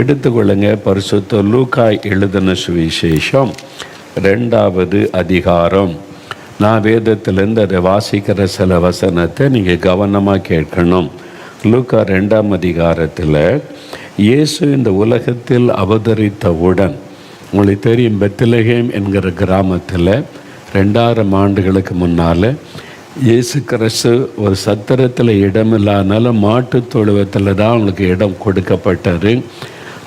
எடுத்துக்கொள்ளுங்க. பரிசுத்த லூக்கா எழுதின சுவிசேஷம் 2வது அதிகாரம். நான் வேதத்திலேருந்து அதை வாசிக்கிற சில வசனத்தை நீங்கள் கவனமாக கேட்கணும். லூக்கா 2ஆம் அதிகாரத்தில் இயேசு இந்த உலகத்தில் அவதரித்தவுடன், உங்களுக்கு தெரியும், பெத்லகேம் என்கிற கிராமத்தில் 2000 ஆண்டுகளுக்கு முன்னால் இயேசு கிறிஸ்து ஒரு சத்திரத்தில் இடமில்லாதனால மாட்டு தொழுவத்தில் தான் அவங்களுக்கு இடம் கொடுக்கப்பட்டது.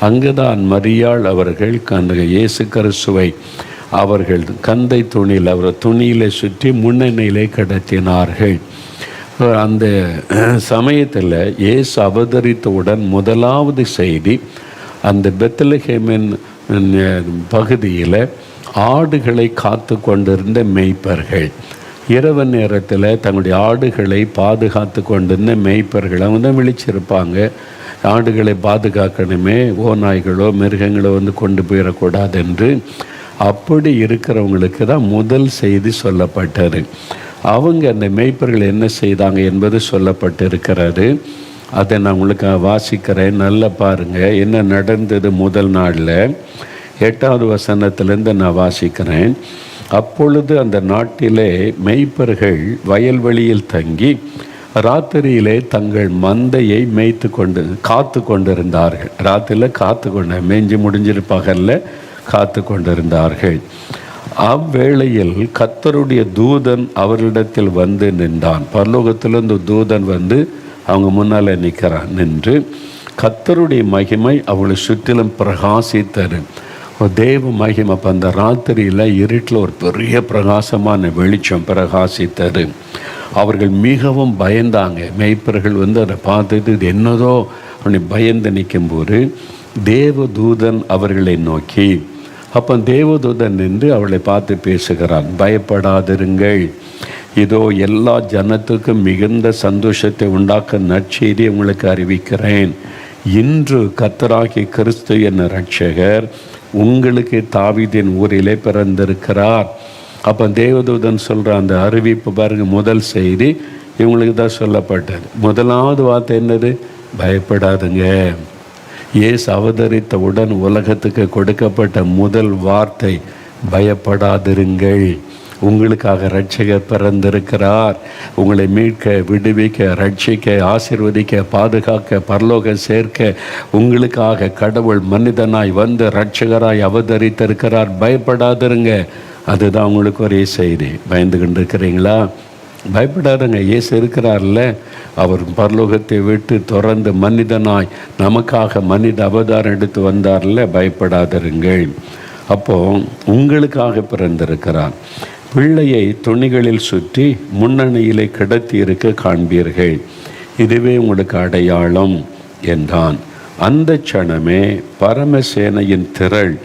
அங்கு தான் மரியாள் அவர்கள் அந்த இயேசு கிறிஸ்துவை அவர்கள் கந்தை துணியில், அவர் துணியில் சுற்றி முன்னணியிலே கடத்தினார்கள். அந்த சமயத்தில் இயேசு அவதரித்தவுடன் முதலாவது செய்தி, அந்த பெத்லகேமின் பகுதியில் ஆடுகளை காத்து கொண்டிருந்த மேய்ப்பர்கள், இரவு நேரத்தில் தங்களுடைய ஆடுகளை பாதுகாத்து கொண்டிருந்த மேய்ப்பர்கள் அவங்க விழிச்சிருப்பாங்க. ஆடுகளை பாதுகாக்கணுமே, ஓநாய்களோ மிருகங்களோ கொண்டு போயிடக்கூடாது என்று. அப்படி இருக்கிறவங்களுக்கு தான் முதல் செய்தி சொல்லப்பட்டது. அவங்க அந்த மேய்ப்பர்கள் என்ன செய்தாங்க என்பது சொல்லப்பட்டு இருக்கிறாரு. அதை நான் உங்களுக்கு வாசிக்கிறேன், நல்லா பாருங்கள் என்ன நடந்தது. முதல் நாளில் 8வது வசனத்திலேருந்து நான் வாசிக்கிறேன். அப்பொழுது அந்த நாட்டிலே மேய்ப்பர்கள் வயல்வெளியில் தங்கி ராத்திரியிலே தங்கள் மந்தையை காத்து கொண்டிருந்தார்கள். ராத்திரியில் மேய்ஞ்சி முடிஞ்சிட்டு பகலில் காத்து கொண்டிருந்தார்கள். அவ்வேளையில் கர்த்தருடைய தூதன் அவரிடத்தில் வந்து நின்றான். பரலோகத்திலிருந்து தூதன் அவங்க முன்னால் நின்று, கர்த்தருடைய மகிமை அவளை சுற்றிலும் பிரகாசித்தது. தேவ மகிமை. அப்போ அந்த ராத்திரியில் இருட்டில் ஒரு பெரிய பிரகாசமான வெளிச்சம் பிரகாசித்தது. அவர்கள் மிகவும் பயந்தாங்க. மேய்ப்பர்கள் அதை பார்த்துட்டு இது என்னதோ அப்படி பயந்து நிற்கும்போது தேவதூதன் அவர்களை நோக்கி, அப்போ தேவதூதன் நின்று அவளை பார்த்து பேசுகிறான். பயப்படாதிருங்கள், இதோ எல்லா ஜனத்துக்கும் மிகுந்த சந்தோஷத்தை உண்டாக்க நற்செய்தி உங்களுக்கு அறிவிக்கிறேன். இன்று கர்த்தராகிய கிறிஸ்து என்ற இரட்சகர் உங்களுக்கு தாவீதின் ஊரிலே பிறந்திருக்கிறார். அப்போ தேவதூதன் சொல்கிற அந்த அறிவிப்பு பாருங்கள். முதல் செய்தி இவங்களுக்கு தான் சொல்லப்பட்டது. முதலாவது வார்த்தை என்னது? பயப்படாதுங்க. இயேசு அவதரித்தவுடன் உலகத்துக்கு கொடுக்கப்பட்ட முதல் வார்த்தை பயப்படாதிருங்கள், உங்களுக்காக இரட்சகர் பிறந்திருக்கிறார். உங்களை மீட்க, விடுவிக்க, ரட்சிக்க, ஆசீர்வதிக்க, பாதுகாக்க, பரலோகம் சேர்க்க உங்களுக்காக கடவுள் மனிதனாய் இரட்சகராய் அவதரித்திருக்கிறார். பயப்படாதிருங்க. அதுதான் உங்களுக்கு ஒரே செய்தி. பயந்துகிட்டு இருக்கிறீங்களா? பயப்படாதுங்க. இயேசு இருக்கிறார்ல, அவர் பரலோகத்தை விட்டு திறந்து மனிதனாய் நமக்காக மனித அவதாரம் எடுத்து வந்தார்ல. பயப்படாதிருங்கள். அப்போது உங்களுக்காக பிறந்திருக்கிறார். பிள்ளையை துணிகளில் சுற்றி முன்னணியிலே கிடத்தி இருக்க காண்பீர்கள், இதுவே உங்களுக்கு அடையாளம் என்றான். அந்த சணமே பரமசேனையின் திரள்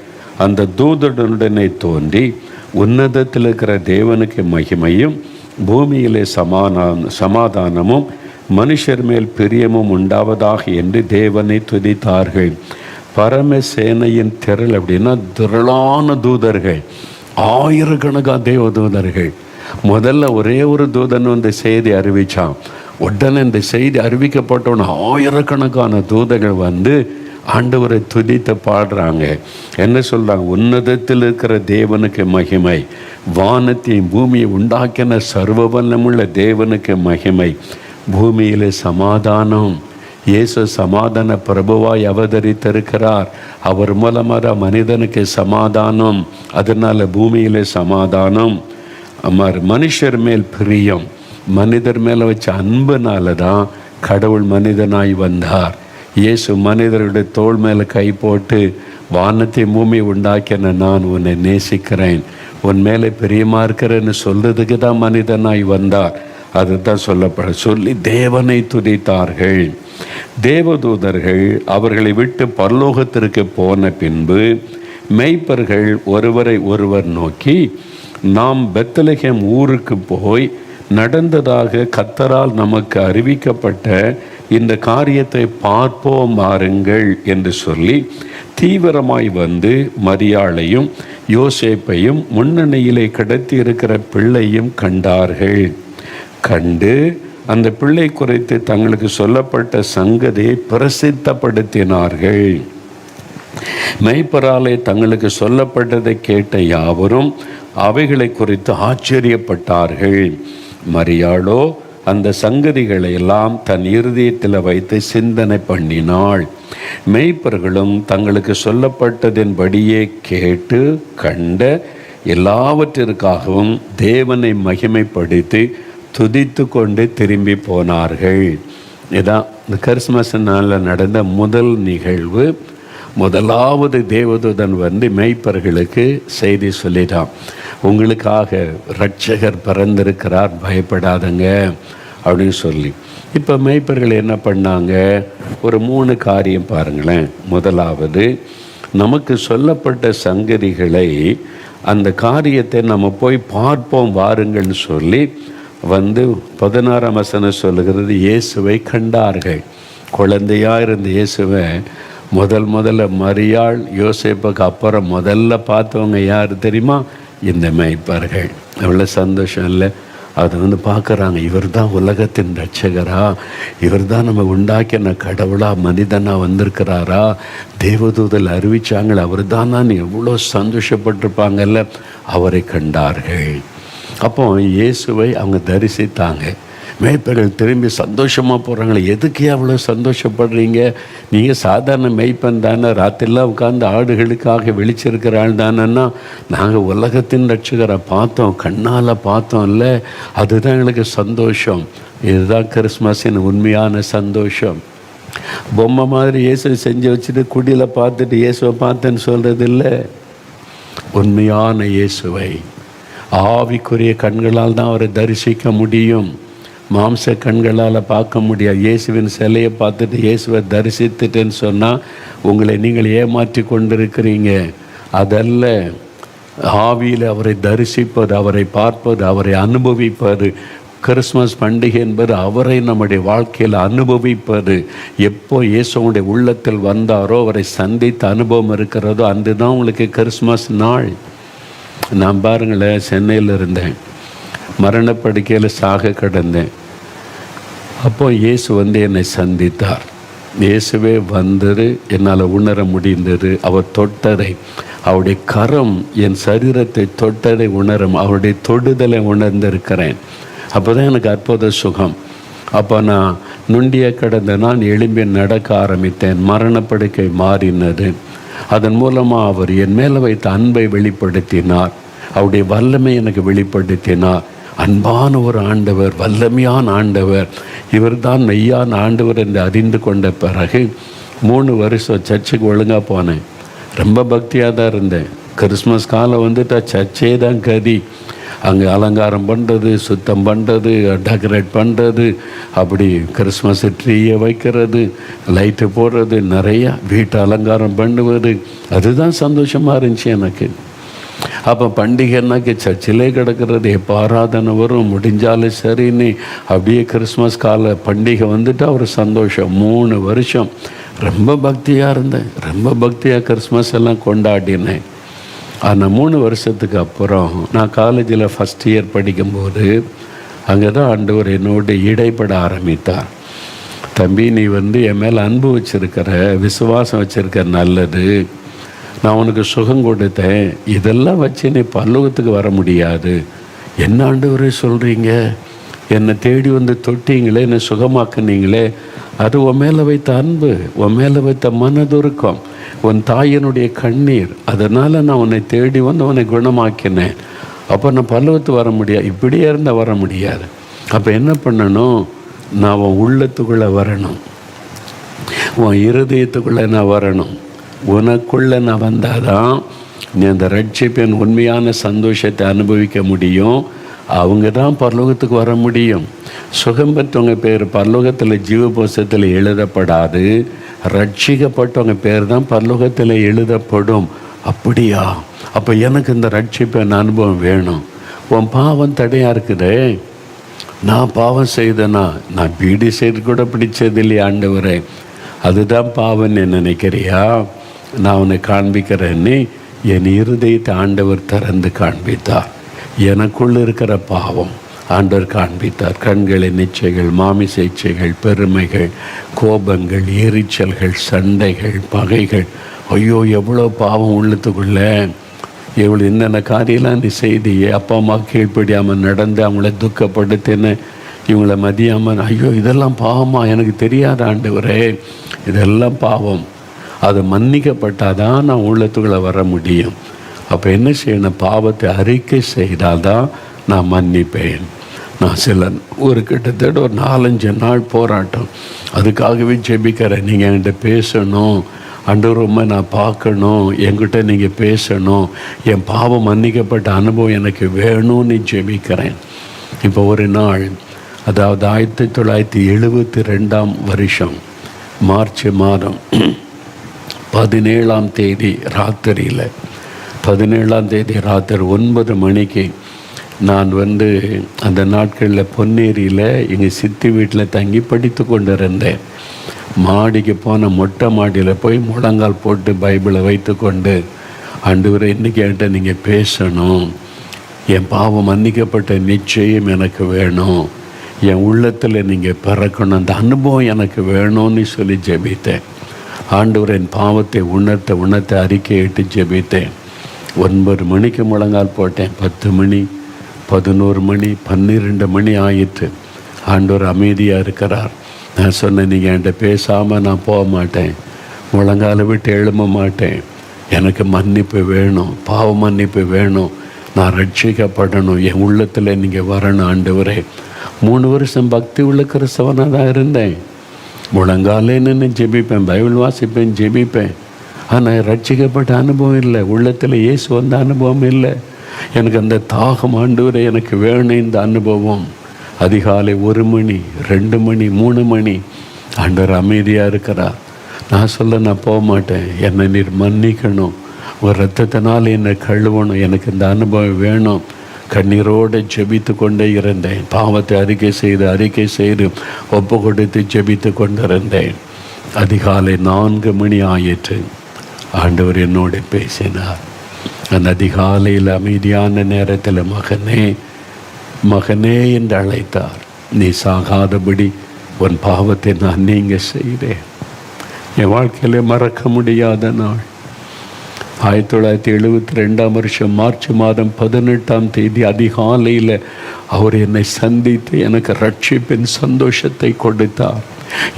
அந்த தூதனுடனே தோன்றி, உன்னதத்தில் இருக்கிற தேவனுக்கு மகிமையும் பூமியிலே சமாதானமும் மனுஷர் மேல் பிரியமும் உண்டாவதாக என்று தேவனை துதித்தார்கள். பரமசேனையின் திரள் அப்படின்னா திரளான தூதர்கள், ஆயிரக்கணக்கான தேவதூதர்கள். முதல்ல ஒரே ஒரு தூதன் செய்தி அறிவித்தான். உடனே இந்த செய்தி அறிவிக்கப்பட்டவன ஆயிரக்கணக்கான தூதர்கள் ஆண்டவரை துதித்து பாடுறாங்க. என்ன சொல்கிறாங்க? உன்னதத்தில் இருக்கிற தேவனுக்கு மகிமை, வானத்தையும் பூமியை உண்டாக்கின சர்வ வல்லமுள்ள தேவனுக்கு மகிமை, பூமியிலே சமாதானம். இயேசு சமாதான பிரபுவாய் அவதரித்திருக்கிறார். அவர் மூலமாக மனிதனுக்கு சமாதானம், அதனால் பூமியிலே சமாதானம். மனுஷர் மேல் பிரியம், மனிதர் மேலே வச்ச அன்புனால தான் கடவுள் மனிதனாய் வந்தார். இயேசு மனிதருடைய தோள் மேலே கை போட்டு, வானத்தை பூமி உண்டாக்கின நான் உன்னை நேசிக்கிறேன், உன் மேலே பிரியமாக இருக்கிறேன்னு சொல்றதுக்கு தான் மனிதனாய் வந்தார். அதுதான் சொல்லி தேவனை துதித்தார்கள். தேவதூதர்கள் அவர்களை விட்டு பரலோகத்திற்கு போன பின்பு மேய்ப்பர்கள் ஒருவரை ஒருவர் நோக்கி, நாம் பெத்லகேம் ஊருக்கு போய் நடந்ததாக கர்த்தரால் நமக்கு அறிவிக்கப்பட்ட இந்த காரியத்தை பார்ப்போம் வாருங்கள் என்று சொல்லி தீவிரமாய் மரியாளையும் யோசேப்பையும் முன்னணியிலே கிடத்தி இருக்கிற பிள்ளையும் கண்டார்கள். கண்டு அந்த பிள்ளை குறித்து தங்களுக்கு சொல்லப்பட்ட சங்கதியை பிரசித்தப்படுத்தினார்கள். மேய்ப்பராலே தங்களுக்கு சொல்லப்பட்டதை கேட்ட யாவரும் அவைகளை குறித்து ஆச்சரியப்பட்டார்கள். மரியாளோ அந்த சங்கதிகளை எல்லாம் தன் இருதயத்தில் வைத்து சிந்தனை பண்ணினாள். மேய்ப்பர்களும் தங்களுக்கு சொல்லப்பட்டதின்படியே கேட்டு கண்ட எல்லாவற்றிற்காகவும் தேவனை மகிமைப்படுத்தி துதித்து கொண்டு திரும்பி போனார்கள். இதான் இந்த கிறிஸ்மஸ் நாளில் நடந்த முதல் நிகழ்வு. முதலாவது தேவதூதன் வந்து மேய்ப்பர்களுக்கு செய்தி சொல்லிட்டான், உங்களுக்காக இரட்சகர் பிறந்திருக்கிறார், பயப்படாதங்க அப்படின்னு சொல்லி. இப்போ மேய்ப்பர்கள் என்ன பண்ணாங்க? ஒரு 3 காரியம் பாருங்களேன். முதலாவது, நமக்கு சொல்லப்பட்ட சங்கதிகளை, அந்த காரியத்தை நம்ம போய் பார்ப்போம் வாருங்கள்னு சொல்லி வந்து 16ஆம் வசனம் சொல்லுகிறது, இயேசுவை கண்டார்கள். குழந்தையாக இருந்த இயேசுவை முதல்ல மரியாள் யோசேப்புக்கு அப்புறம் முதல்ல பார்த்தவங்க யார் தெரியுமா? இந்த மேய்ப்பர்கள். எவ்வளோ சந்தோஷம் இல்லை? அதை வந்து பார்க்குறாங்க, இவர் தான் உலகத்தின் ரட்சகரா, இவர் தான் நம்ம உண்டாக்கின கடவுளாக மனிதனாக வந்திருக்கிறாரா, தேவதூதல் அறிவிச்சாங்களே அவர் தானான்னு எவ்வளோ சந்தோஷப்பட்டிருப்பாங்கல்ல. அவரை கண்டார்கள். அப்போ இயேசுவை அவங்க தரிசித்தாங்க. மேய்ப்பர்கள் திரும்பி சந்தோஷமாக போகிறாங்களே. எதுக்கு அவ்வளோ சந்தோஷப்படுறீங்க? நீங்கள் சாதாரண மேய்ப்பன் தானே, ராத்திரிலாம் உட்காந்து ஆடுகளுக்காக வெளிச்சிருக்கிற ஆள் தானேன்னா, நாங்கள் உலகத்தின் ரட்சகரை பார்த்தோம், கண்ணால் பார்த்தோம் இல்லை, அதுதான் எங்களுக்கு சந்தோஷம். இதுதான் கிறிஸ்மஸின் உண்மையான சந்தோஷம். பொம்மை மாதிரி இயேசுவை செஞ்சு வச்சுட்டு குடியில் பார்த்துட்டு இயேசுவை பார்த்தேன்னு சொல்கிறது இல்லை. உண்மையான இயேசுவை ஆவிக்குரிய கண்களால் தான் அவரை தரிசிக்க முடியும். மாம்ச கண்களால் பார்க்க முடியாது. இயேசுவின் சிலையை பார்த்துட்டு இயேசுவை தரிசித்துட்டேன்னு சொன்னால் உங்களை நீங்கள் ஏமாற்றி கொண்டிருக்கிறீங்க. அதல்ல, ஆவியில் அவரை தரிசிப்பது, அவரை பார்ப்பது, அவரை அனுபவிப்பது. கிறிஸ்மஸ் பண்டிகை என்பது அவரை நம்முடைய வாழ்க்கையில் அனுபவிப்பது. எப்போ இயேசுடைய உள்ளத்தில் வந்தாரோ, அவரை சந்தித்த அனுபவம் இருக்கிறதோ, அன்று தான் உங்களுக்கு கிறிஸ்மஸ் நாள். நான் பாருங்களேன், சென்னையில் இருந்தேன், மரணப்படுக்கையில் சாக கிடந்தேன். அப்போ இயேசு வந்து என்னை சந்தித்தார். இயேசுவே வந்தது, என்னால் உணர முடிந்தது. அவர் தொட்டதை, அவருடைய கரம் என் சரீரத்தை தொட்டதை உணரும், அவருடைய தொடுதலை உணர்ந்திருக்கிறேன். அப்போ தான் எனக்கு அற்புத சுகம். அப்போ நான் நுண்டிய கடந்த நான் எழும்பி நடக்க ஆரம்பித்தேன். மரணப்படுக்கை மாறினது. அதன் மூலமாக அவர் என் மேலே வைத்த அன்பை வெளிப்படுத்தினார். அவருடைய வல்லமை எனக்கு வெளிப்படுத்தினார். அன்பான ஒரு ஆண்டவர், வல்லமையான ஆண்டவர், இவர் தான் மெய்யான ஆண்டவர் என்று அறிந்து கொண்ட பிறகு 3 வருஷம் சர்ச்சுக்கு ஒழுங்காக போனேன். ரொம்ப பக்தியாக தான் இருந்தேன். கிறிஸ்மஸ் காலம் வந்துட்டா சர்ச்சே தான் கதி. அங்கே அலங்காரம் பண்ணுறது, சுத்தம் பண்ணுறது, டெக்கரேட் பண்ணுறது, அப்படி கிறிஸ்மஸ் ட்ரீயை வைக்கிறது, லைட்டு போடுறது, நிறையா வீட்டை அலங்காரம் பண்ணுவது, அதுதான் சந்தோஷமாக இருந்துச்சு எனக்கு. அப்போ பண்டிகைன்னாக்கி சர்ச்சிலே கிடக்கிறது, எப்போ ஆராதனை வரும், முடிஞ்சாலும் சரின்னு அப்படியே கிறிஸ்மஸ் கால பண்டிகை வந்துட்டு ஒரு சந்தோஷம். 3 வருஷம் ரொம்ப பக்தியாக இருந்தேன். ரொம்ப பக்தியாக கிறிஸ்மஸ் எல்லாம் கொண்டாடினேன். ஆனால் 3 வருஷத்துக்கு அப்புறம் நான் காலேஜில் ஃபஸ்ட் இயர் படிக்கும்போது அங்கே தான் ஆண்டவர் என்னோடு இடைப்பட ஆரம்பித்தார். தம்பி, நீ வந்து என் மேலே அன்பு வச்சுருக்கிற, விசுவாசம் வச்சுருக்க, நல்லது, நான் உனக்கு சுகம் கொடுத்தேன், இதெல்லாம் வச்சு நீ பரலோகத்துக்கு வர முடியாது. என்ன ஆண்டவரே சொல்கிறீங்க? என்னை தேடி வந்து தொட்டிங்களே, என்னை சுகமாக்குனீங்களே, அது உன் மேலே வைத்த அன்பு, உன் மேலே வைத்த மனதுருக்கம், உன் தாயினுடைய கண்ணீர், அதனால் நான் உன்னை தேடி வந்து உன்னை குணமாக்கினேன். அப்போ நான் பரலோகத்துக்கு வர முடியாது, இப்படியே இருந்தால் வர முடியாது. அப்போ என்ன பண்ணணும்? நான் உன் உள்ளத்துக்குள்ளே வரணும், உன் இருதயத்துக்குள்ளே நான் வரணும். உனக்குள்ளே நான் வந்தால் தான் நீ அந்த ரட்சிப்பின் உண்மையான சந்தோஷத்தை அனுபவிக்க முடியும். அவங்க தான் பரலோகத்துக்கு வர முடியும். சுகம் பெற்றவங்க பேர் பரலோகத்தில் ஜீவபுஸ்தகத்தில் எழுதப்படாது. ரட்சிக்கப்பட்டவங்க பேர் தான் பரலோகத்தில் எழுதப்படும். அப்படியா? அப்போ எனக்கு இந்த ரட்சிப்பின் அனுபவம் வேணும். உன் பாவம் தடையாக இருக்குதே. நான் பாவம் செய்தேனா? நான் பீடி செய்து கூட பிடிச்சது இல்லையா ஆண்டவரே? அதுதான் பாவம்னு நினைக்கிறியா? நான் உன்னை காண்பிக்கிறேன்னு என் இருதயத்தை ஆண்டவர் திறந்து காண்பித்தார். எனக்குள்ள இருக்கிற பாவம் ஆண்டவர் காண்பித்தார். கண்களின் இச்சைகள், மாமிச இச்சைகள், பெருமைகள், கோபங்கள், எரிச்சல்கள், சண்டைகள், பகைகள், ஐயோ எவ்வளோ பாவம் உள்ளத்துக்குள்ளே, எவ்வளோ என்னென்ன காரியம்லாம் நீ செய்தியே, அப்பா அம்மா கீழ்ப்படியாமல் நடந்து அவங்கள துக்கப்படுத்தின்னு இவங்கள மதியாமல், ஐயோ இதெல்லாம் பாவமா, எனக்கு தெரியாத ஆண்டவரே, இதெல்லாம் பாவம். அது மன்னிக்கப்பட்டாதான் நான் உள்ளத்துக்குள்ளே வர முடியும். அப்போ என்ன செய்யணும்? பாவத்தை அறிக்கை செய்தால்தான் நான் மன்னிப்பேன். நான் ஒரு கிட்டத்தட்ட ஒரு 4-5 நாள் போராட்டம், அதுக்காகவே ஜெபிக்கிறேன். நீங்கள் என்கிட்ட பேசணும் ஆண்டவரே, நான் பார்க்கணும், என்கிட்ட நீங்கள் பேசணும், என் பாவம் மன்னிக்கப்பட்ட அனுபவம் எனக்கு வேணும்னு ஜெபிக்கிறேன். இப்போ ஒரு நாள், அதாவது 1972 வருஷம் மார்ச் மாதம் 17ஆம் தேதி ராத்திரியில் 9 மணிக்கு நான் அந்த நாட்களில் பொன்னேரியில் எங்கள் சித்தி வீட்டில் தங்கி படித்து கொண்டு இருந்தேன். மாடிக்கு போன மொட்டை மாடியில் போய் முழங்கால் போட்டு பைபிளை வைத்து கொண்டு, ஆண்டவரே இன்றைக்கி என்கிட்ட நீங்கள் பேசணும், என் பாவம் மன்னிக்கப்பட்ட நிச்சயம் எனக்கு வேணும், என் உள்ளத்தில் நீங்கள் பிறக்கணும், அந்த அனுபவம் எனக்கு வேணும்னு சொல்லி ஜெபித்தேன். ஆண்டவர் என் பாவத்தை உணர்த்த அறிக்கையிட்டு ஜெபித்தேன். 9 மணிக்கு முழங்கால் போட்டேன். 10 மணி, 11 மணி, 12 மணி ஆயிற்று. ஆண்டவர் அமைதியாக இருக்கிறார். நான் சொன்னேன், நீங்கள் என்கிட்ட பேசாமல் நான் போக மாட்டேன், முழங்கால விட்டு எழும்ப மாட்டேன், எனக்கு மன்னிப்பு வேணும், பாவ மன்னிப்பு வேணும், நான் ரட்சிக்கப்படணும், என் உள்ளத்தில் நீங்கள் வரணும் ஆண்டவரே. 3 வருஷம் பக்தி உள்ள கிறிஸ்தவனாக தான் இருந்தேன். முழங்காலே நின்று ஜெபிப்பேன், பைபிள் வாசிப்பேன், ஜெபிப்பேன். ஆனால் ரட்சிக்கப்பட்ட அனுபவம் இல்லை, உள்ளத்தில் இயேசு வந்த அனுபவம் இல்லை. எனக்கு அந்த தாகம் ஆண்டவரே எனக்கு வேணும். இந்த அனுபவம் அதிகாலை 1 மணி, 2 மணி, 3 மணி ஆண்டவர் அமைதியாக இருக்கிறார். நான் நான் போக மாட்டேன், என்னை நீர் மன்னிக்கணும், ஒரு இரத்தத்தினால் என்னை கழுவணும், எனக்கு இந்த அனுபவம் வேணும். கண்ணீரோடு ஜெபித்து கொண்டே இருந்தேன். பாவத்தை அறிக்கை செய்து ஒப்பு கொடுத்து ஜெபித்து கொண்டிருந்தேன். அதிகாலை 4 மணி ஆயிற்று. ஆண்டவர் என்னோடு பேசினார். அந்த அதிகாலையில் அமைதியான நேரத்தில் மகனே என்று அழைத்தார். நீ சாகாதபடி உன் பாவத்தை நான் நீங்க செய்தேன். என் வாழ்க்கையிலே மறக்க முடியாத நாள். 1972 வருஷம் மார்ச் மாதம் 18ஆம் தேதி அதிகாலையில் அவர் என்னை சந்தித்து எனக்கு ரட்சிப்பின் சந்தோஷத்தை கொடுத்தார்.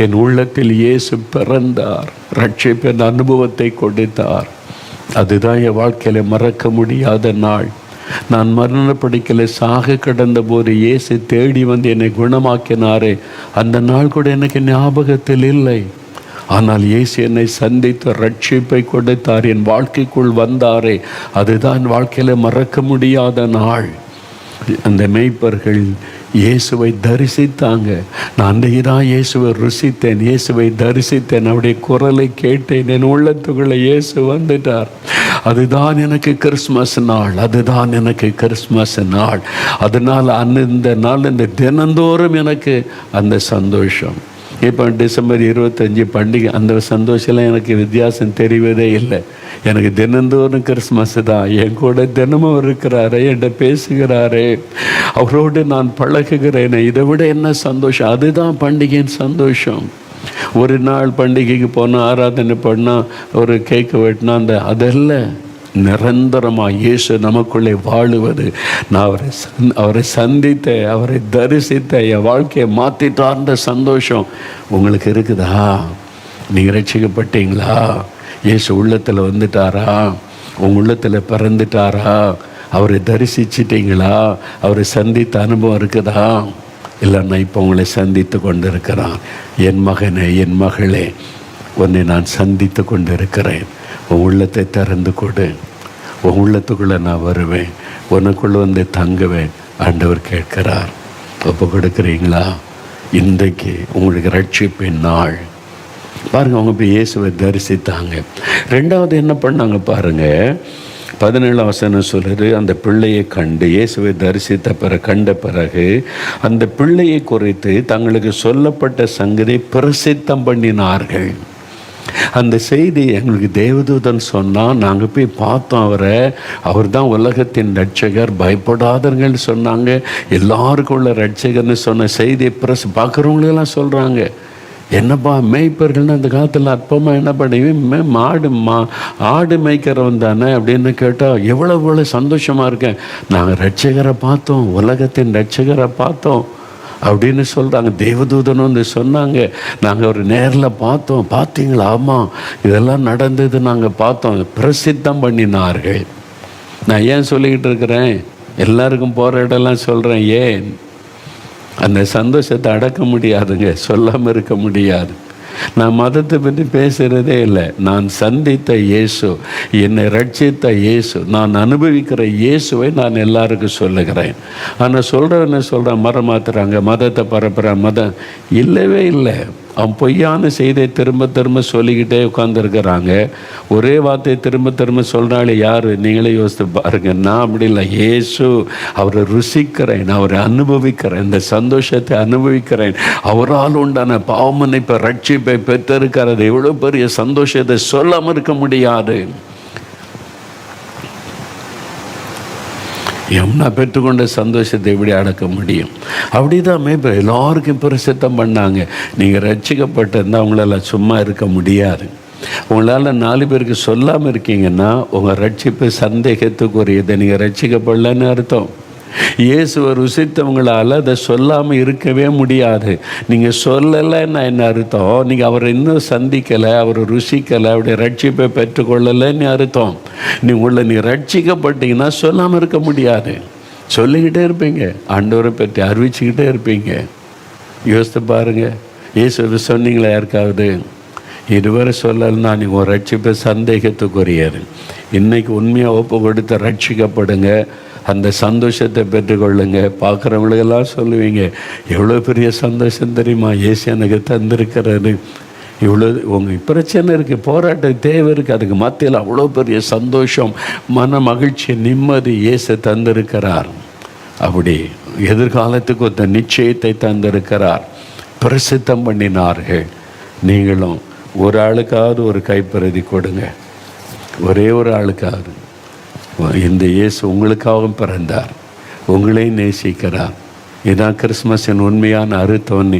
என் உள்ளத்தில் இயேசு பிறந்தார், ரட்சிப்பின் அனுபவத்தை கொடுத்தார். அதுதான் என் வாழ்க்கையில் மறக்க முடியாத நாள். நான் மரணப்படுக்கையில் சாக கிடந்த போது இயேசு தேடி வந்து என்னை குணமாக்கினாரே, அந்த நாள் கூட எனக்கு ஞாபகத்தில் இல்லை. ஆனால் இயேசு என்னை சந்தித்து ரட்சிப்பை கொடுத்தார், என் வாழ்க்கைக்குள் வந்தாரே, அதுதான் வாழ்க்கையில் மறக்க முடியாத நாள். அந்த மேய்ப்பர்கள் இயேசுவை தரிசித்தாங்க. நான் அன்றைக்கு தான் இயேசுவை ருசித்தேன், இயேசுவை தரிசித்தேன், அவருடைய குரலை கேட்டேன், என் உள்ளத்துக்குள்ளே இயேசு வந்துட்டார். அதுதான் எனக்கு கிறிஸ்மஸ் நாள், அதுதான் எனக்கு கிறிஸ்மஸ் நாள். அதனால் இந்த நாள் இந்த தினந்தோறும் எனக்கு அந்த சந்தோஷம். இப்போ டிசம்பர் 25 பண்டிகை, அந்த சந்தோஷம்லாம் எனக்கு வித்தியாசம் தெரிவதே இல்லை. எனக்கு தினந்தோறும் கிறிஸ்மஸ் தான். என் கூட தினமும் இருக்கிறாரே, என்கிட்ட பேசுகிறாரே, அவரோடு நான் பழகுகிறேனே, இதை விட என்ன சந்தோஷம்? அதுதான் பண்டிகையின் சந்தோஷம். ஒரு நாள் பண்டிகைக்கு போனால், ஆராதனை பண்ணால், ஒரு கேக்கு வெட்டினா, அதெல்லாம் நிரந்தரமாக இயேசு நமக்குள்ளே வாழுவது. நான் அவரை சந்தித்தேன், அவரை தரிசித்தேன், என் வாழ்க்கையை மாற்றிட்டார்ந்த சந்தோஷம் உங்களுக்கு இருக்குதா? நீங்கள் ரட்சிக்கப்பட்டீங்களா? இயேசு உள்ளத்தில் வந்துட்டாரா? உங்கள் உள்ளத்தில் பிறந்துட்டாரா? அவரை தரிசிச்சிட்டிங்களா? அவரை சந்தித்த அனுபவம் இருக்குதா? இல்லைன்னா இப்போ உங்களை சந்தித்து கொண்டு இருக்கிறான். என் மகனே, என் மகளே, உன்னை நான் சந்தித்து கொண்டு இருக்கிறேன். உன் உள்ளத்தை திறந்து கொடு, உன் உள்ளத்துக்குள்ளே நான் வருவேன், உனக்குள்ளே வந்து தங்குவேன். ஆண்டவர் கேட்கிறார். ஒப்பு கொடுக்குறீங்களா? இன்றைக்கு உங்களுக்கு ரட்சிப்பின் நாள். பாருங்கள், அவங்க போய் இயேசுவை தரிசித்தாங்க. 2வது என்ன பண்ணாங்க பாருங்கள், 17ஆம் வசனம் சொல்லுது, அந்த பிள்ளையை கண்டு, இயேசுவை தரிசித்த கண்ட பிறகு அந்த பிள்ளையை குறித்து தங்களுக்கு சொல்லப்பட்ட சங்கதி பிரசித்தம் பண்ணினார்கள். அந்த செய்தி எங்களுக்கு தேவதூதன் சொன்னால், நாங்கள் போய் பார்த்தோம் அவரை, அவர் தான் உலகத்தின் ரட்சகர், பயப்படாதவங்கன்னு சொன்னாங்க. எல்லாருக்கும் உள்ள ரட்சகர்னு சொன்ன செய்தியை பார்க்குறவங்களெல்லாம் சொல்கிறாங்க. என்னப்பா மேய்ப்பர்கள்னு அந்த காலத்தில் அற்பமாக என்ன பண்ணி ஆடு மேய்க்கிறவன் தானே அப்படின்னு கேட்டால் எவ்வளோ சந்தோஷமாக இருக்கேன். நாங்கள் ரட்சகரை பார்த்தோம், உலகத்தின் ரட்சகரை பார்த்தோம் அப்படின்னு சொல்கிறாங்க. தேவதூதனும் வந்து சொன்னாங்க, நாங்கள் ஒரு நேரில் பார்த்தோம். பார்த்தீங்களா? ஆமாம், இதெல்லாம் நடந்தது, நாங்கள் பார்த்தோம். பிரசித்தம் பண்ணினார்கள். நான் ஏன் சொல்லிக்கிட்டு இருக்கிறேன்? எல்லாருக்கும் போகிற இடம்லாம் சொல்கிறேன். ஏன்? அந்த சந்தோஷத்தை அடக்க முடியாதுங்க, சொல்லாமல் இருக்க முடியாது. நான் மதத்தை பற்றி பேசுகிறதே இல்லை. நான் சந்தித்த இயேசு, என்னை ரட்சித்த இயேசு, நான் அனுபவிக்கிற இயேசுவை நான் எல்லாருக்கும் சொல்லுகிறேன். ஆனால் சொல்கிறவன சொல்கிறேன், மரம் மாற்றுறாங்க, மதத்தை பரப்புகிறான். மதம் இல்லவே இல்லை. அவன் பொய்யான செய்தியை திரும்ப திரும்ப சொல்லிக்கிட்டே உட்காந்துருக்கிறாங்க. ஒரே வார்த்தையை திரும்ப திரும்ப சொல்கிறாள் யார்? நீங்களே யோசித்து பாருங்கள். நான் அப்படி இல்லை. இயேசு, அவரை ருசிக்கிறேன், அவரை அனுபவிக்கிறேன், இந்த சந்தோஷத்தை அனுபவிக்கிறேன். அவரால் உண்டான பாவமன்னிப்பை, ரட்சிப்பை பெற்றிருக்கிறது. எவ்வளோ பெரிய சந்தோஷத்தை சொல்லாமல் இருக்க முடியாது. யமுனா பெற்றுக்கொண்ட சந்தோஷத்தை எப்படி அடக்க முடியும்? அப்படி தான் மேய்ப்பர் எல்லாருக்கும் பிரசித்தம் பண்ணாங்க. நீங்கள் ரட்சிக்கப்பட்டிருந்தால் அவங்களால சும்மா இருக்க முடியாது. உங்களால் 4 பேருக்கு சொல்லாமல் இருக்கீங்கன்னா உங்கள் ரட்சிப்பு சந்தேகத்துக்குரியதை. நீங்கள் ரட்சிக்கப்படலன்னு அர்த்தம். இயேசுவை ருசித்தவங்களால் அதை சொல்லாமல் இருக்கவே முடியாது. நீங்கள் சொல்லலைன்னா என்ன அர்த்தம்? நீங்கள் அவரை இன்னும் சந்திக்கலை, அவரை ருசிக்கலை, அவருடைய ரட்சிப்பை பெற்றுக்கொள்ளலைன்னு அர்த்தம். நீ ரட்சிக்கப்பட்டீங்கன்னா சொல்லாமல் இருக்க முடியாது. சொல்லிக்கிட்டே இருப்பீங்க, ஆண்டவரை பற்றி அறிவிச்சுக்கிட்டே இருப்பீங்க. யோசித்து பாருங்கள். இயேசுவை சொன்னீங்களா யாருக்காவது? இதுவரை சொல்லலைன்னா நீங்கள் ஒரு ரட்சிப்பை சந்தேகத்துக்குரியது. இன்றைக்கி உண்மையாக ஒப்பு கொடுத்து ரட்சிக்கப்படுங்க, அந்த சந்தோஷத்தை பெற்றுக்கொள்ளுங்க. பார்க்குறவங்களுக்கெல்லாம் சொல்லுவீங்க, எவ்வளோ பெரிய சந்தோஷம் தெரியுமா இயேசு எனக்கு தந்திருக்கிறாரு. இவ்வளோ உங்கள் பிரச்சனை இருக்குது, போராட்டம் தேவை இருக்குது, அதுக்கு மத்தியில் அவ்வளோ பெரிய சந்தோஷம், மன மகிழ்ச்சி, நிம்மதி இயேசு தந்திருக்கிறார். அப்படி எதிர்காலத்துக்கு ஒரு நிச்சயத்தை தந்திருக்கிறார். பிரசித்தம் பண்ணினார்கள். நீங்களும் ஒரு ஆளுக்காவது ஒரு கைப்பிரதி கொடுங்க. ஒரே ஒரு ஆளுக்காவது. இந்த இயேசு உங்களுக்காகவும் பிறந்தார், உங்களையும் நேசிக்கிறார். இதுதான் கிறிஸ்மஸின் உண்மையான அர்த்தம்.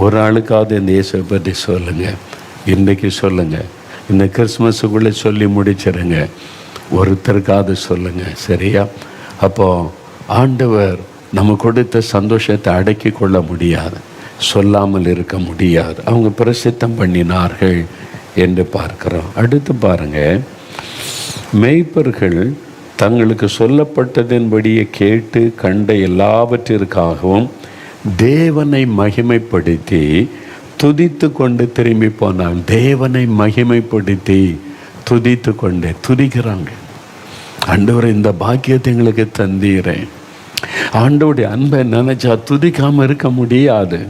ஒரு ஆளுக்காவது இந்த இயேசுவை பற்றி சொல்லுங்கள். இன்றைக்கி சொல்லுங்கள். இந்த கிறிஸ்மஸுக்குள்ளே சொல்லி முடிச்சிருங்க. ஒருத்தருக்காவது சொல்லுங்கள். சரியா? அப்போது ஆண்டவர் நம்ம கொடுத்த சந்தோஷத்தை அடக்கி கொள்ள முடியாது, சொல்லாமல் இருக்க முடியாது. அவங்க பிரசித்தம் பண்ணினார்கள் என்று பார்க்கிறோம். அடுத்து பாருங்கள், மேய்ப்பர்கள் தங்களுக்கு சொல்லப்பட்டதன்படியே கேட்டு கண்ட எல்லாவற்றிற்காகவும் தேவனை மகிமைப்படுத்தி துதித்து கொண்டு திரும்பி போனாங்க. தேவனை மகிமைப்படுத்தி துதித்து கொண்டு துதிக்கிறாங்க. ஆண்டவரை, இந்த பாக்கியத்தை எங்களுக்கு தந்தீரேன். ஆண்டவருடைய அன்பை நினைச்சா துதிக்காமல் இருக்க முடியாது.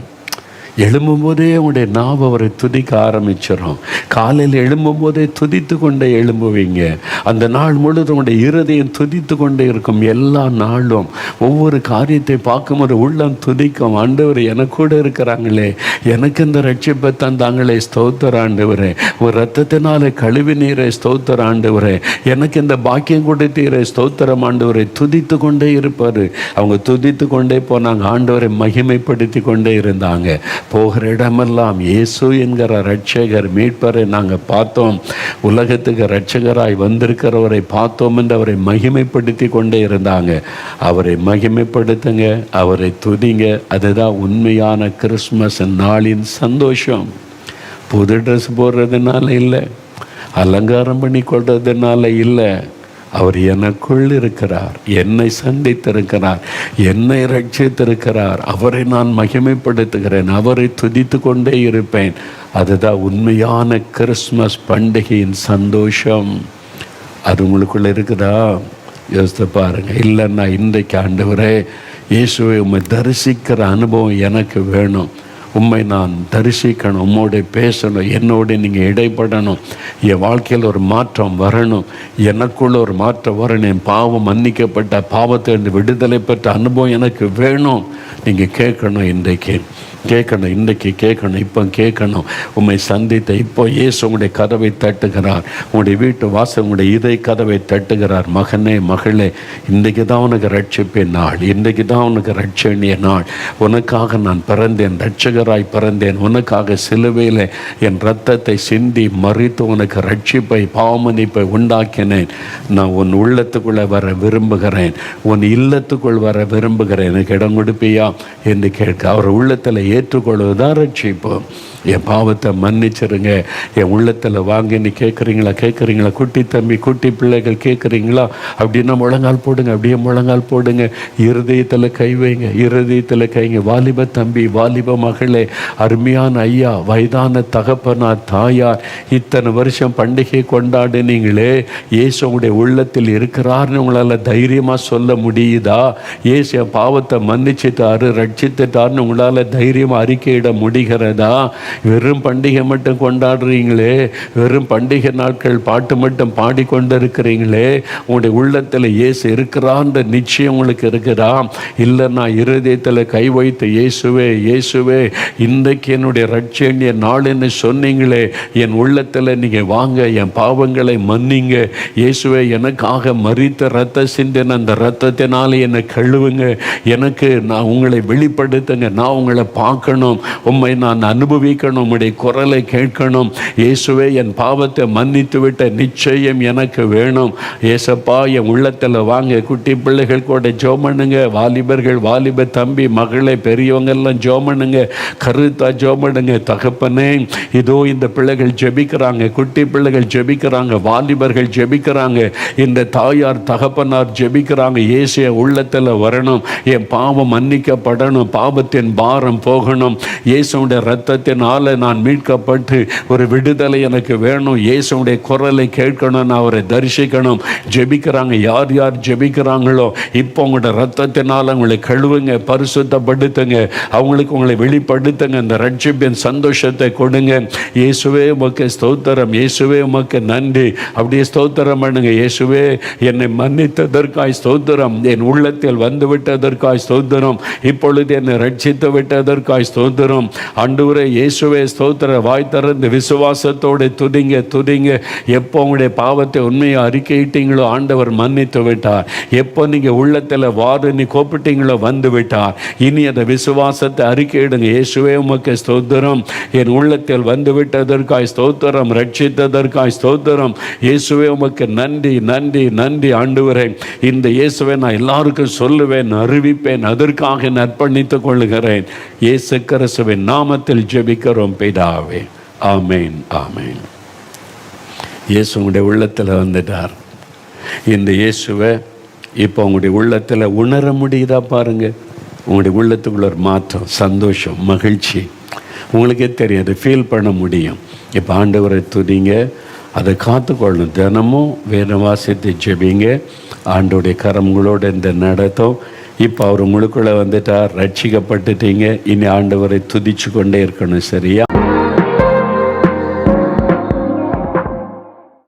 எழும்பும்போதே உங்களுடைய நாவை அவரை துதிக்க ஆரம்பிச்சிடும். காலையில் எழும்பும்போதே துதித்து கொண்டே எழும்புவீங்க. அந்த நாள் முழுவதும் உங்களுடைய இருதயம் துதித்து கொண்டே இருக்கும். எல்லா நாளும் ஒவ்வொரு காரியத்தை பார்க்கும்போது உள்ளம் துதிக்கும். ஆண்டவர் எனக்கு கூட இருக்கிறாங்களே, எனக்கு இந்த ரட்சிப்பை தந்தாங்களே, ஸ்தோத்திர ஆண்டவரே. ஒரு ரத்தத்தினாலே கழுவி நீரை, ஸ்தோத்திர ஆண்டவரே. எனக்கு இந்த பாக்கியம் கொடுத்தீரை, ஸ்தோத்திரம் ஆண்டவரை. துதித்து கொண்டே இருப்பார். அவங்க துதித்து கொண்டே போனாங்க, ஆண்டவரை மகிமைப்படுத்தி கொண்டே இருந்தாங்க. போகிற இடமெல்லாம் இயேசு என்கிற ரட்சகர், மீட்பரை நாங்கள் பார்த்தோம், உலகத்துக்கு ரட்சகராய் வந்திருக்கிறவரை பார்த்தோம் என்று அவரை மகிமைப்படுத்தி கொண்டே இருந்தாங்க. அவரை மகிமைப்படுத்துங்க, அவரை துதிங்க. அதுதான் உண்மையான கிறிஸ்மஸ் நாளின் சந்தோஷம். புது ட்ரெஸ் போடுறதுனால இல்லை, அலங்காரம் பண்ணி கொள்றதுனால இல்லை. அவர் எனக்குள் இருக்கிறார், என்னை சந்தித்திருக்கிறார், என்னை ரட்சித்திருக்கிறார். அவரை நான் மகிமைப்படுத்துகிறேன், அவரை துதித்து கொண்டே இருப்பேன். அதுதான் உண்மையான கிறிஸ்மஸ் பண்டிகையின் சந்தோஷம். அது உங்களுக்குள்ளே இருக்குதா? யோசித்து பாருங்கள். இல்லைன்னா இன்றைக்கு ஆண்டவரே இயேசுவை உம்மை தரிசிக்கிற அனுபவம் எனக்கு வேணும். உம்மை நான் தரிசிக்கணும், உம்மோட பேசணும், என்னோட நீங்கள் இடைப்படணும், என் வாழ்க்கையில் ஒரு மாற்றம் வரணும், எனக்குள்ள ஒரு மாற்றம் வரணும், என் பாவம் மன்னிக்கப்பட்ட பாவத்தை விடுதலை பெற்ற அனுபவம் எனக்கு வேணும். நீங்கள் கேட்கணும், இன்றைக்கு கேட்கணும், இப்போ கேட்கணும். உம்மை சந்தித்த இப்போ இயேசு உங்களுடைய கதவை தட்டுகிறார். உங்களுடைய வீட்டு வாசல், உங்களுடைய இதை கதவை தட்டுகிறார். மகனே, மகளே, இன்றைக்கு தான் உனக்கு ரட்சிப்பின் நாள், இன்றைக்கு தான் உனக்கு ரட்சணிய நாள். உனக்காக நான் பிறந்தேன், ரட்சகர் இரட்சகராய் பிறந்தேன், உனக்காக சிலுவையில் என் இரத்தத்தை சிந்தி மறித்து உனக்கு ரட்சிப்பை பாவமன்னிப்பை உண்டாக்கினேன். நான் உன் உள்ளத்துக்குள்ளே வர விரும்புகிறேன், உன் இல்லத்துக்குள் வர விரும்புகிறேன், எனக்கு இடம் கொடுப்பியா என்று கேட்க அவர் உள்ளத்தில் ஏற்றுக்கொள்வதுதான் ரட்சிப்பு. என் பாவத்தை மன்னிச்சிருங்க, என் உள்ளத்தில் வாங்கன்னு கேட்குறீங்களா? குட்டி தம்பி குட்டி பிள்ளைகள் கேட்குறீங்களா? அப்படின்னா முழங்கால் போடுங்க, அப்படியே முழங்கால் போடுங்க, இருதயத்தில் கை வைங்க, இருதயத்தில் கைங்க. வாலிப தம்பி, வாலிப மகளே, அருமையான ஐயா, வயதான தகப்பனார், தாயார், இத்தனை வருஷம் பண்டிகை கொண்டாடுனீங்களே, இயேசு உங்களுடைய உள்ளத்தில் இருக்கிறார்னு உங்களால் தைரியமாக சொல்ல முடியுதா? இயேசு என் பாவத்தை மன்னிச்சிட்டாரு, ரட்சித்துட்டார்னு உங்களால் தைரியமாக அறிக்கையிட முடிகிறதா? வெறும் பண்டிகை மட்டும் கொண்டாடுறீங்களே, வெறும் பண்டிகை நாட்கள் பாட்டு மட்டும் பாடிக்கொண்டு இருக்கிறீங்களே, உங்களுடைய உள்ளத்தில் இயேசு இருக்கிறான்ற நிச்சயம் உங்களுக்கு இருக்குதா? இல்லை, நான் இருதயத்தில் கை வைத்து இயேசுவே இயேசுவே இன்றைக்கு என்னுடைய ரட்சணிய நாள்னு சொன்னீங்களே, என் உள்ளத்தில் நீங்கள் வாங்க, என் பாவங்களை மன்னிங்க, இயேசுவே எனக்காக மரித்த ரத்த சிந்தின அந்த ரத்தத்தினால என்னை கழுவுங்க, எனக்கு நான் உங்களை வெளிப்படுத்துங்க, நான் உங்களை பார்க்கணும், உம்மை நான் அனுபவிக்கணும், உம்முடைய குரலை கேட்கணும், இயேசுவே என் பாவத்தை மன்னித்து விட்ட நிச்சயம் எனக்கு வேணும், ஏசப்பா என் உள்ளத்தில் வாங்க. குட்டி பிள்ளைகள் கூட ஜெபம் பண்ணுங்க, வாலிபர்கள், வாலிப தம்பி மகளே, பெரியவங்க எல்லாம் ஜெபம் பண்ணுங்க, கருத்தா ஜெபம் பண்ணுங்க. தகப்பனே, இதோ இந்த பிள்ளைகள் ஜெபிக்கிறாங்க, குட்டி பிள்ளைகள் ஜெபிக்கிறாங்க, வாலிபர்கள் ஜெபிக்கிறாங்க, இந்த தாயார் தகப்பனார் ஜெபிக்கிறாங்க. இயேசு என் உள்ளத்தில் வரணும், என் பாவம் மன்னிக்கப்படணும், பாவத்தின் பாரம் போகணும், இயேசுடைய இரத்தத்தினால் நான் மீட்கப்பட்டு ஒரு விடுதலை எனக்கு வேணும், இயேசுடைய குரலை கேட்கணும், நான் அவரை தரிசிக்கணும். ஜெபிக்கிறாங்க. யார் யார் ஜெபிக்கிறாங்களோ இப்போ உங்களோட ரத்தத்தினால் அவங்களை கழுவுங்க, பரிசுத்தப்படுத்துங்க, அவங்களுக்கு உங்களை வெளிப்படுத்துங்க, அந்த ரட்சிப்பின் சந்தோஷத்தை கொடுங்க. இயேசுவே உமக்கு ஸ்தோத்திரம், இயேசுவே உமக்கு நன்றி. அப்படியே ஸ்தோத்திரம் பண்ணுங்க. இயேசுவே என்னை மன்னித்ததற்காய் ஸ்தோத்திரம், என் உள்ளத்தில் வந்து விட்டதற்காய் ஸ்தோத்திரம், இப்பொழுது என்னை ரட்சித்து விட்டதற்காய் ஸ்தோத்திரம். ஆண்டவரே இயேசுவே ஸ்தோத்திர. வாய் திறந்து விசுவாசத்தோடு துதிங்க துதிங்க. எப்போ உங்களுடைய பாவத்தை உண்மையை அறிக்கையிட்டீங்களோ ஆண்டவர் மன்னித்து விட்டார். எப்போ நீங்கள் உள்ளத்தில் வாருன்னு கூப்பிட்டீங்களோ வந்து விட்டார். இனி அந்த விசுவாசத்தை அறிக்கையிடுங்க. இயேசுவே உமக்கு ஸ்தோத்திரம், என் உள்ளத்தில் வந்து விட்டதற்காய் ஸ்தோத்திரம், ரட்சித்ததற்காய் ஸ்தோத்திரம். இயேசுவே உமக்கு நன்றி நன்றி நன்றி. ஆண்டவரே, இந்த இயேசுவை நான் எல்லாருக்கும் சொல்லுவேன், அறிவிப்பேன், அதற்காக அர்ப்பணித்துக் கொள்கிறேன். இயேசு கிறிஸ்துவின் நாமத்தில் ஜெபிக்கிறோம் பிதாவே. ஆமேன் ஆமேன். இயேசு உங்களுடைய உள்ளத்தில் வந்துட்டார். இந்த இயேசுவை இப்போ உங்களுடைய உள்ளத்தில் உணர முடியுதா பாருங்க. உங்களுடைய உள்ளத்துக்குள்ள ஒரு மாற்றம், சந்தோஷம், மகிழ்ச்சி உங்களுக்கே தெரியும், அதை ஃபீல் பண்ண முடியும். இப்போ ஆண்டவரை துதிங்க, அதை காத்துக்கொள்ளணும். தினமும் வேதம் வாசித்து ஜெபிங்க. ஆண்டோடைய கரங்களோடு இந்த நடத்தும். இப்போ அவர் உங்களுக்குள்ளே வந்துட்டார், ரட்சிக்கப்பட்டுட்டீங்க. இனி ஆண்டவரை துதிச்சு கொண்டே இருக்கணும். சரியா?